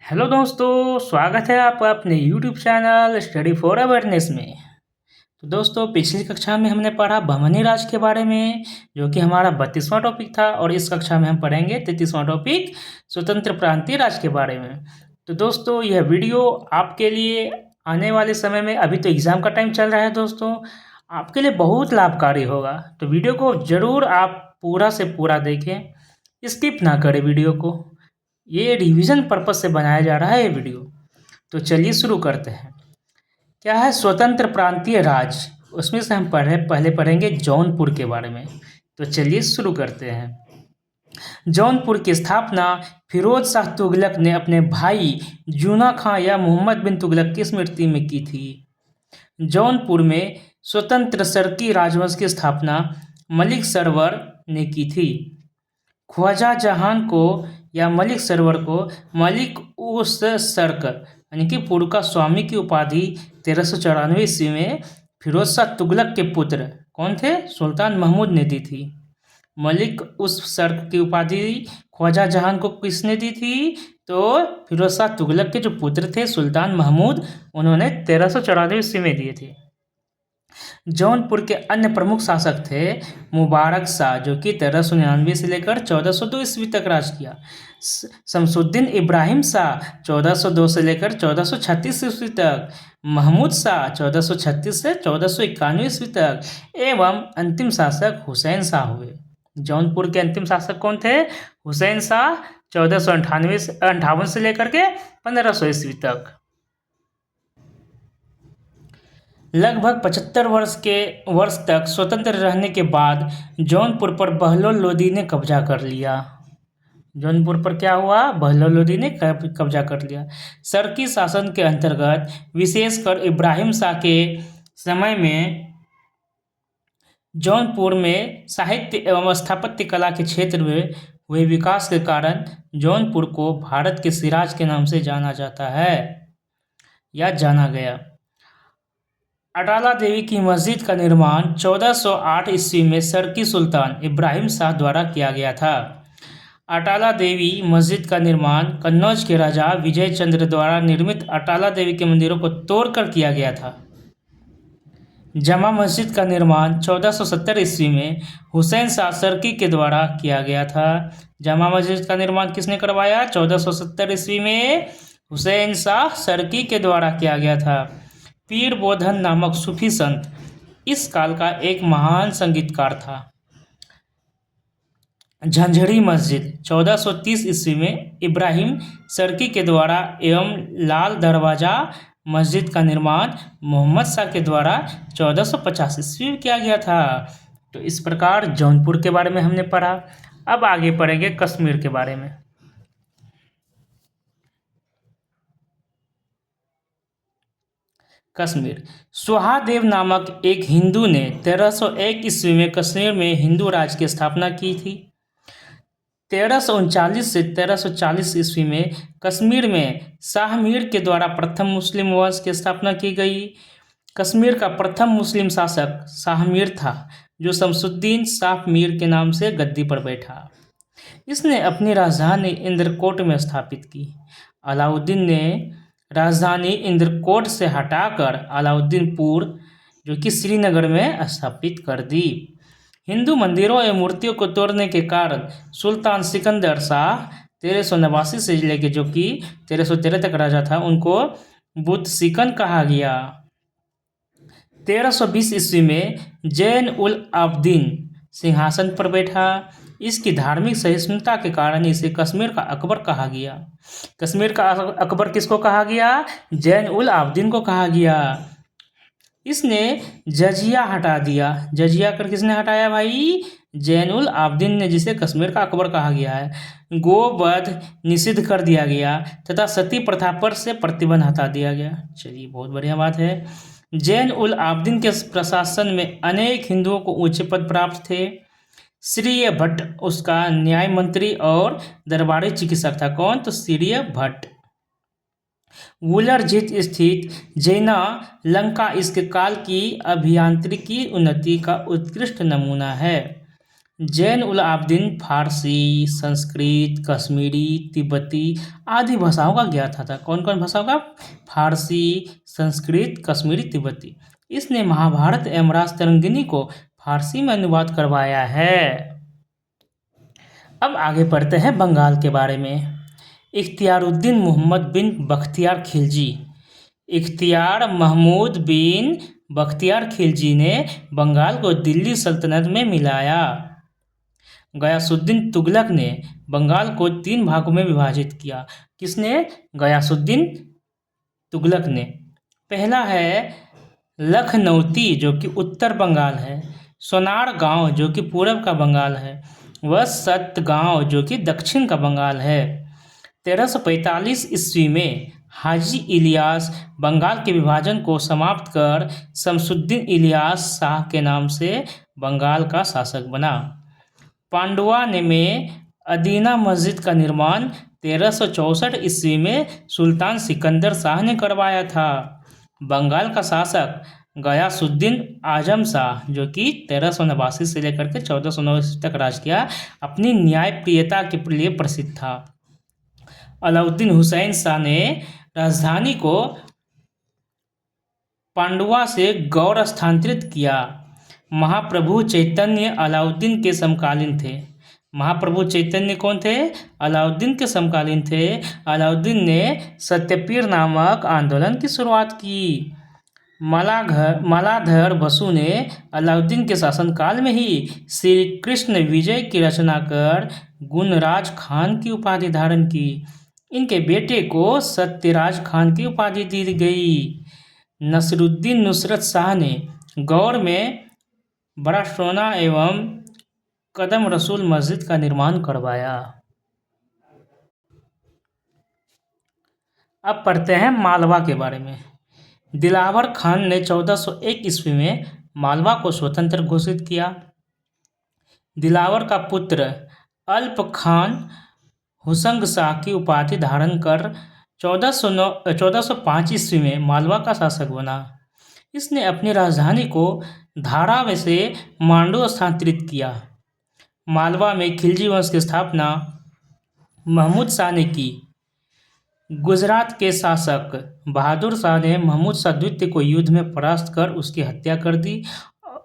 Hello दोस्तों, स्वागत है आपका अपने YouTube channel study for awareness में। तो दोस्तों, पिछली कक्षा में हमने पढ़ा बहमनी राज के बारे में, जो कि हमारा 32वां टॉपिक था। और इस कक्षा में हम पढ़ेंगे 33वां टॉपिक स्वतंत्र प्रांतीय राज के बारे में। तो दोस्तों, यह वीडियो आपके लिए आने वाले समय में, अभी तो एग्ज़ाम का टाइम चल रहा है दोस्तों, आपके लिए बहुत लाभकारी होगा। तो वीडियो को ज़रूर आप पूरा से पूरा देखें, स्किप ना करें वीडियो को। ये रिवीजन पर्पस से बनाया जा रहा है ये वीडियो। तो चलिए शुरू करते हैं। क्या है स्वतंत्र प्रांतीय राज? उसमें से हम पहले पढ़ेंगे जौनपुर के बारे में। तो चलिए शुरू करते हैं। जौनपुर की स्थापना फिरोज शाह तुगलक ने अपने भाई जूना खां या मोहम्मद बिन तुगलक की स्मृति में की थी। जौनपुर में स्वतंत्र सरकी राजवंश की स्थापना मलिक सरवर ने की थी। ख्वाजा जहान को या मलिक सरवर को मलिक उस सर्क यानी कि पुर का स्वामी की उपाधि 1394 ईस्वी में फिरोज शाह तुगलक के पुत्र कौन थे? सुल्तान महमूद ने दी थी। मलिक उस सर्क की उपाधि ख्वाजा जहान को किसने दी थी? तो फिरोज शाह तुगलक के जो पुत्र थे सुल्तान महमूद, उन्होंने 1394 ईस्वी में दिए थे। जौनपुर के अन्य प्रमुख शासक थे मुबारक शाह, जो कि 1399 से लेकर 1402 ईस्वी तक राज किया। शमसुद्दीन इब्राहिम शाह 1402 से लेकर 1436 ईस्वी तक। महमूद शाह 1436 से 1491 ईस्वी तक। एवं अंतिम शासक हुसैन शाह हुए। जौनपुर के अंतिम शासक कौन थे? हुसैन शाह 1498 से लेकर के 1500 ईस्वी तक। लगभग 75 वर्ष तक स्वतंत्र रहने के बाद जौनपुर पर बहलोल लोदी ने कब्जा कर लिया। जौनपुर पर क्या हुआ? बहलोल लोदी ने कब्जा कर लिया। सरकी शासन के अंतर्गत विशेषकर इब्राहिम शाह के समय में जौनपुर में साहित्य एवं स्थापत्य कला के क्षेत्र में हुए विकास के कारण जौनपुर को भारत के सिराज के नाम से जाना जाता है या जाना गया। अटाला देवी की मस्जिद का निर्माण 1408 ईस्वी में सरकी सुल्तान इब्राहिम शाह द्वारा किया गया था। अटाला देवी मस्जिद का निर्माण कन्नौज के राजा विजय चंद्र द्वारा निर्मित अटाला देवी के मंदिरों को तोड़कर किया गया था। जमा मस्जिद का निर्माण 1470 ईस्वी में हुसैन शाह सरकी के द्वारा किया गया था। जमा मस्जिद का निर्माण किसने करवाया? 1470 ईस्वी में हुसैन शाह सरकी के द्वारा किया गया था। पीर बोधन नामक सूफी संत इस काल का एक महान संगीतकार था। झंझरी मस्जिद 1430 ईस्वी में इब्राहिम सरकी के द्वारा एवं लाल दरवाजा मस्जिद का निर्माण मोहम्मद शाह के द्वारा 1450 ईस्वी में किया गया था। तो इस प्रकार जौनपुर के बारे में हमने पढ़ा। अब आगे पढ़ेंगे कश्मीर के बारे में। कश्मीर सुहादेव नामक एक हिंदू ने 1301 ईस्वी में कश्मीर में हिंदू राज की स्थापना की थी। 1339 से 1340 ईस्वी में कश्मीर में शाह मीर के द्वारा प्रथम मुस्लिम वंश की स्थापना की गई। कश्मीर का प्रथम मुस्लिम शासक शाह मीर था, जो शमसुद्दीन शाह मीर के नाम से गद्दी पर बैठा। इसने अपनी राजधानी इंद्रकोट में स्थापित की। अलाउद्दीन ने राजधानी इंद्रकोट से हटाकर अलाउद्दीनपुर, जो कि श्रीनगर में स्थापित कर दी। हिंदू मंदिरों एवं मूर्तियों को तोड़ने के कारण सुल्तान सिकंदर शाह 1389 से लेकर जो कि 1313 तक राजा था, उनको बुत सिकन कहा गया। 1320 ईस्वी में जैन उल आबदीन सिंहासन पर बैठा। इसकी धार्मिक सहिष्णुता के कारण इसे कश्मीर का अकबर कहा गया। कश्मीर का अकबर किसको कहा गया? जैन उल आबदीन को कहा गया। इसने जजिया हटा दिया। जजिया कर किसने हटाया भाई? जैन उल आबदीन ने, जिसे कश्मीर का अकबर कहा गया है। गोवध निषिद्ध कर दिया गया तथा सती प्रथा पर से प्रतिबंध हटा दिया गया। चलिए, बहुत बढ़िया बात है। जैन उल आबदीन के प्रशासन में अनेक हिंदुओं को उच्च पद प्राप्त थे। श्रीय भट्ट उसका न्याय मंत्री और दरबारी चिकित्सक था। कौन? तो श्रीय भट्ट। वुलरजीत स्थित जैना लंका इसके काल की अभियांत्रिकी उन्नति का उत्कृष्ट नमूना है। जैन उल आबदीन फारसी, संस्कृत, कश्मीरी, तिब्बती आदि भाषाओं का ज्ञाता था। कौन कौन भाषाओं का? फारसी, संस्कृत, कश्मीरी, तिब्बती। इसने महाभारत एवं राजतरंगिणी को फारसी में अनुवाद करवाया है। अब आगे पढ़ते हैं बंगाल के बारे में। इख्तियारुद्दीन मोहम्मद बिन बख्तियार खिलजी। इख्तियार महमूद बिन बख्तियार खिलजी ने बंगाल को दिल्ली सल्तनत में मिलाया। गयासुद्दीन तुगलक ने बंगाल को 3 भागों में विभाजित किया। किसने? गयासुद्दीन तुगलक ने। पहला है लखनऊती जो कि उत्तर बंगाल है, सोनार गांव जो कि पूरब का बंगाल है, व सतगांव जो कि दक्षिण का बंगाल है। 1345 ईस्वी में हाजी इलियास बंगाल के विभाजन को समाप्त कर शमसुद्दीन इलियास शाह के नाम से बंगाल का शासक बना। पांडुआ में अदीना मस्जिद का निर्माण 1364 ईस्वी में सुल्तान सिकंदर शाह ने करवाया था। बंगाल का शासक गयासुद्दीन आजम शाह जो कि 1389 से लेकर के 1489 तक राज किया, अपनी न्यायप्रियता के लिए प्रसिद्ध था। अलाउद्दीन हुसैन शाह ने राजधानी को पांडुआ से गौड़ स्थानांतरित किया। महाप्रभु चैतन्य अलाउद्दीन के समकालीन थे। महाप्रभु चैतन्य कौन थे? अलाउद्दीन के समकालीन थे। अलाउद्दीन ने सत्यपीर नामक आंदोलन की शुरुआत की। मालाधर बसु ने अलाउद्दीन के शासनकाल में ही श्री कृष्ण विजय की रचना कर गुणराज खान की उपाधि धारण की। इनके बेटे को सत्यराज खान की उपाधि दी गई। नसरुद्दीन नुसरत शाह ने गौड़ में बड़ा सोना एवं कदम रसूल मस्जिद का निर्माण करवाया। अब पढ़ते हैं मालवा के बारे में। दिलावर खान ने 1401 ईस्वी में मालवा को स्वतंत्र घोषित किया। दिलावर का पुत्र अल्प खान हुसंग शाह की उपाधि धारण कर 1405 ईस्वी में मालवा का शासक बना। इसने अपनी राजधानी को धारा में से मांडू स्थानांतरित किया। मालवा में खिलजी वंश की स्थापना महमूद शाह ने की। गुजरात के शासक बहादुर शाह ने महमूद शाह द्वितीय को युद्ध में परास्त कर उसकी हत्या कर दी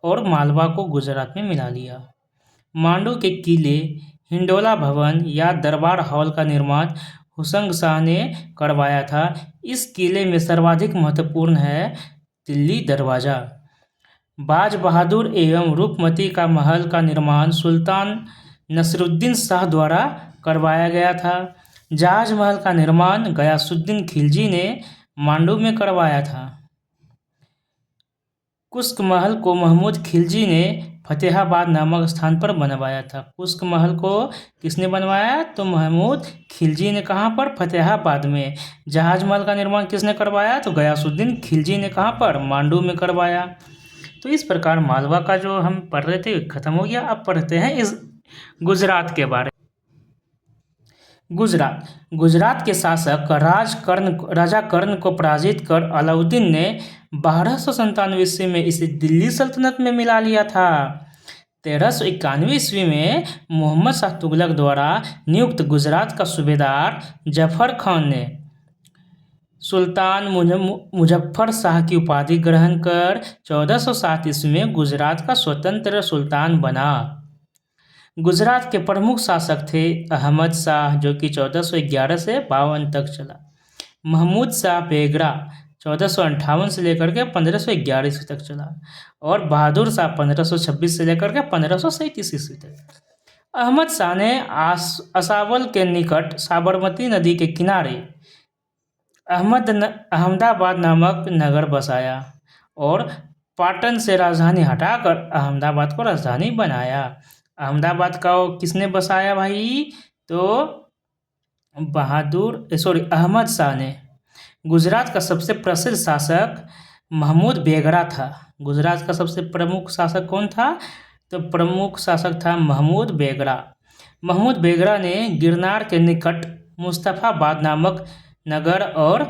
और मालवा को गुजरात में मिला लिया। मांडू के किले, हिंडोला भवन या दरबार हॉल का निर्माण हुसंग शाह ने करवाया था। इस किले में सर्वाधिक महत्वपूर्ण है दिल्ली दरवाजा। बाज बहादुर एवं रूपमती का महल का निर्माण सुल्तान नसरुद्दीन शाह द्वारा करवाया गया था। जहाज महल का निर्माण गयासुद्दीन खिलजी ने मांडू में करवाया था। कुश्क महल को महमूद खिलजी ने फतेहाबाद नामक स्थान पर बनवाया था। कुश्क महल को किसने बनवाया? तो महमूद खिलजी ने। कहाँ पर? फतेहाबाद में। जहाज महल का निर्माण किसने करवाया? तो गयासुद्दीन खिलजी ने। कहाँ पर? मांडू में करवाया। तो इस प्रकार मालवा का जो हम पढ़ रहे थे खत्म हो गया। अब पढ़ते हैं इस गुजरात के बारे में। गुजरात के शासक राजा कर्ण को पराजित कर अलाउद्दीन ने 1297 ईस्वी में इसे दिल्ली सल्तनत में मिला लिया था। 1391 ईस्वी में मोहम्मद शाह तुगलक द्वारा नियुक्त गुजरात का सूबेदार जफर खान ने सुल्तान मुजफ्फर शाह की उपाधि ग्रहण कर 1407 ईस्वी में गुजरात का स्वतंत्र सुल्तान बना। गुजरात के प्रमुख शासक थे अहमद शाह जो कि 1411 से 52 तक चला। महमूद शाह बेगरा 1458 से लेकर के 1511 ईस्वी तक चला और बहादुर शाह 1526 से लेकर के 1537 ईस्वी तक। अहमद शाह ने असावल के निकट साबरमती नदी के किनारे अहमदाबाद नामक नगर बसाया और पाटन से राजधानी हटाकर अहमदाबाद को राजधानी बनाया। अहमदाबाद का किसने बसाया भाई? तो अहमद शाह ने। गुजरात का सबसे प्रसिद्ध शासक महमूद बेगरा था। गुजरात का सबसे प्रमुख शासक कौन था? तो प्रमुख शासक था महमूद बेगरा। महमूद बेगरा ने गिरनार के निकट मुस्तफाबाद नामक नगर और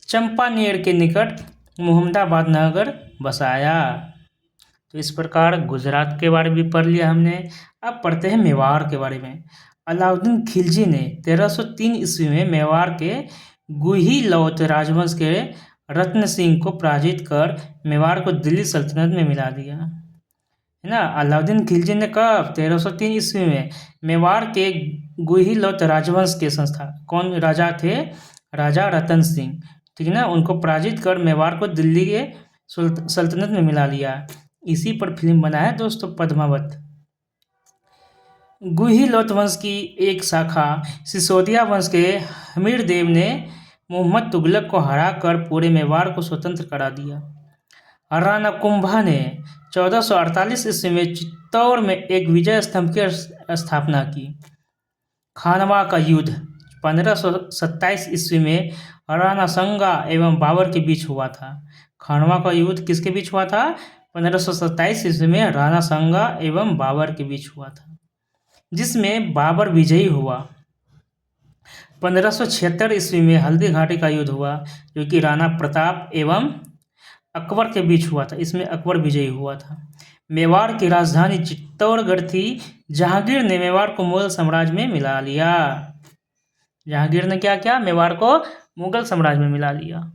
चंपानेर के निकट मुहम्मदाबाद नगर बसाया। तो इस प्रकार गुजरात के बारे में भी पढ़ लिया हमने। अब पढ़ते हैं मेवाड़ के बारे में। अलाउद्दीन खिलजी ने 1303 ईस्वी में मेवाड़ के गुहिलौत राजवंश के रत्न सिंह को पराजित कर मेवाड़ को दिल्ली सल्तनत में मिला दिया, है ना। अलाउद्दीन खिलजी ने कब 1303 ईस्वी में मेवाड़ के गुहिलौत राजवंश के संस्था कौन राजा थे, राजा रतन सिंह, ठीक है ना, उनको पराजित कर मेवाड़ को दिल्ली के सल्तनत में मिला लिया। इसी पर फिल्म बना है दोस्तों पद्मावत। गुहिलौत वंश की एक शाखा सिसोदिया वंश के हमीर देव ने मोहम्मद तुगलक को हराकर पूरे मेवाड़ को स्वतंत्र करा दिया। राणा कुंभा ने 1448 ईस्वी में चित्तौड़ में एक विजय स्तंभ की स्थापना की। खानवा का युद्ध 1527 ईस्वी में राणा संगा एवं बाबर के बीच हुआ था। खानवा का युद्ध किसके बीच हुआ था? 1527 ईस्वी में राणा संगा एवं बाबर के बीच हुआ था, जिसमें बाबर विजयी हुआ। 1576 ईस्वी में हल्दी घाटी का युद्ध हुआ, जो कि राणा प्रताप एवं अकबर के बीच हुआ था। इसमें अकबर विजयी हुआ था। मेवाड़ की राजधानी चित्तौड़गढ़ थी। जहांगीर ने मेवाड़ को मुगल साम्राज्य में मिला लिया। जहांगीर ने क्या किया? मेवाड़ को मुगल साम्राज्य में मिला लिया।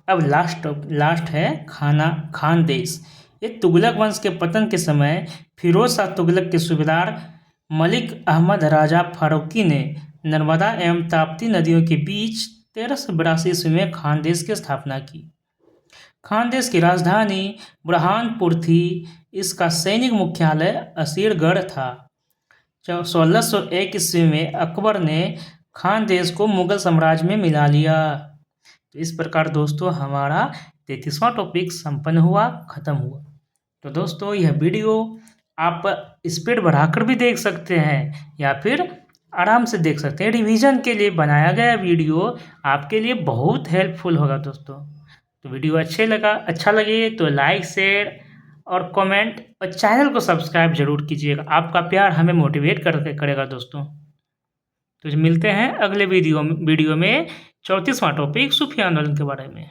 अब लास्ट है खानदेश। ये तुगलक वंश के पतन के समय फिरोज शाह तुगलक के सूबेदार मलिक अहमद राजा फारूकी ने नर्मदा एवं ताप्ती नदियों के बीच 1382 ईस्वी में खानदेश की स्थापना की। खानदेश की राजधानी बुरहानपुर थी। इसका सैनिक मुख्यालय असीरगढ़ था। 1601 ईस्वी में अकबर ने खानदेश को मुगल साम्राज्य में मिला लिया। तो इस प्रकार दोस्तों हमारा 33वां टॉपिक संपन्न हुआ, खत्म हुआ। तो दोस्तों यह वीडियो आप स्पीड बढ़ाकर भी देख सकते हैं या फिर आराम से देख सकते हैं। रिवीजन के लिए बनाया गया वीडियो आपके लिए बहुत हेल्पफुल होगा दोस्तों। तो वीडियो अच्छा लगे तो लाइक, शेयर और कमेंट और चैनल को सब्सक्राइब जरूर कीजिएगा। आपका प्यार हमें मोटिवेट करेगा दोस्तों। तो मिलते हैं अगले वीडियो में 34वां टॉपिक सूफी आंदोलन के बारे में।